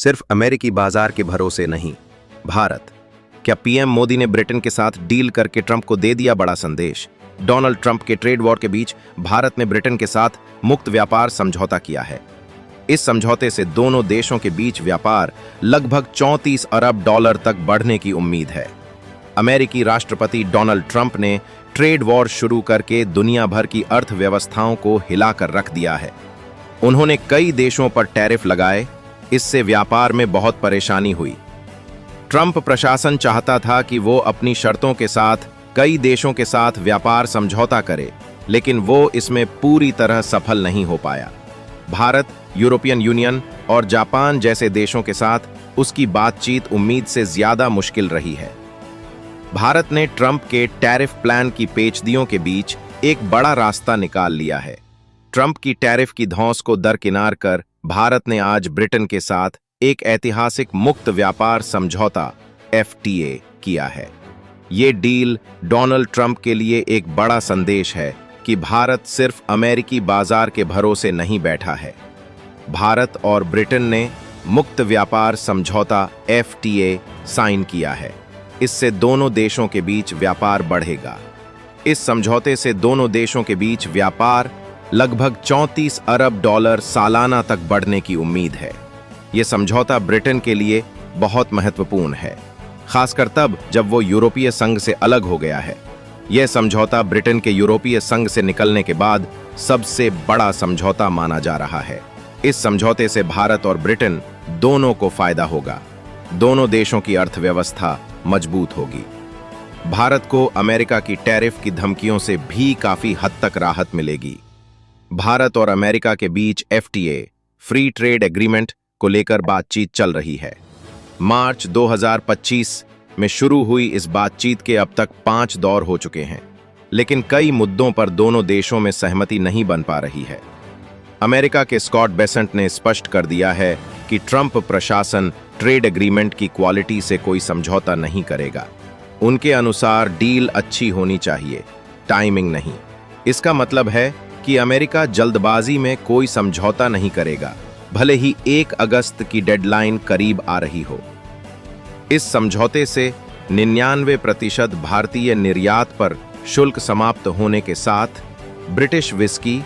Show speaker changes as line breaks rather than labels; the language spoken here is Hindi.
सिर्फ अमेरिकी बाजार के भरोसे नहीं। भारत। क्या पीएम मोदी ने ब्रिटेन के साथ डील करके ट्रंप को दे दिया बड़ा संदेश? डोनाल्ड ट्रंप के ट्रेड वॉर के बीच भारत ने ब्रिटेन के साथ मुक्त व्यापार समझौता किया है। इस समझौते से दोनों देशों के बीच व्यापार लगभग 34 अरब डॉलर तक बढ़ने की उम्मीद है। अमेरिकी राष्ट्रपति डोनाल्ड ट्रंप ने ट्रेड वॉर शुरू करके दुनिया भर की अर्थव्यवस्थाओं को हिलाकर रख दिया है। उन्होंने कई देशों पर टैरिफ लगाए, इससे व्यापार में बहुत परेशानी हुई। ट्रंप प्रशासन चाहता था कि वो अपनी शर्तों के साथ कई देशों के साथ व्यापार समझौता करे, लेकिन वो इसमें पूरी तरह सफल नहीं हो पाया। भारत, यूरोपियन यूनियन और जापान जैसे देशों के साथ उसकी बातचीत उम्मीद से ज्यादा मुश्किल रही है। भारत ने ट्रंप के टैरिफ प्लान की पेचीदगियों के बीच एक बड़ा रास्ता निकाल लिया है। ट्रंप की टैरिफ की धौंस को दरकिनार कर भारत ने आज ब्रिटेन के साथ एक ऐतिहासिक मुक्त व्यापार समझौता FTA किया है। ये डील डोनाल्ड ट्रंप के लिए एक बड़ा संदेश है कि भारत सिर्फ अमेरिकी बाजार के भरोसे नहीं बैठा है। भारत और ब्रिटेन ने मुक्त व्यापार समझौता FTA साइन किया है। इससे दोनों देशों के बीच व्यापार बढ़ेगा। इस समझौते से दोनों देशों के बीच व्यापार लगभग 34 अरब डॉलर सालाना तक बढ़ने की उम्मीद है। यह समझौता ब्रिटेन के लिए बहुत महत्वपूर्ण है, खासकर तब जब वो यूरोपीय संघ से अलग हो गया है। यह समझौता ब्रिटेन के यूरोपीय संघ से निकलने के बाद सबसे बड़ा समझौता माना जा रहा है। इस समझौते से भारत और ब्रिटेन दोनों को फायदा होगा। दोनों देशों की अर्थव्यवस्था मजबूत होगी। भारत को अमेरिका की टैरिफ की धमकियों से भी काफी हद तक राहत मिलेगी। भारत और अमेरिका के बीच FTA फ्री ट्रेड एग्रीमेंट को लेकर बातचीत चल रही है। मार्च 2025 में शुरू हुई इस बातचीत के अब तक 5 दौर हो चुके हैं, लेकिन कई मुद्दों पर दोनों देशों में सहमति नहीं बन पा रही है। अमेरिका के स्कॉट बेसेंट ने स्पष्ट कर दिया है कि ट्रंप प्रशासन ट्रेड एग्रीमेंट की क्वालिटी से कोई समझौता नहीं करेगा। उनके अनुसार डील अच्छी होनी चाहिए, टाइमिंग नहीं। इसका मतलब है कि अमेरिका जल्दबाजी में कोई समझौता नहीं करेगा, भले ही 1 अगस्त की डेडलाइन करीब आ रही हो। इस समझौते से 99% भारतीय निर्यात पर शुल्क समाप्त होने के साथ ब्रिटिश विस्की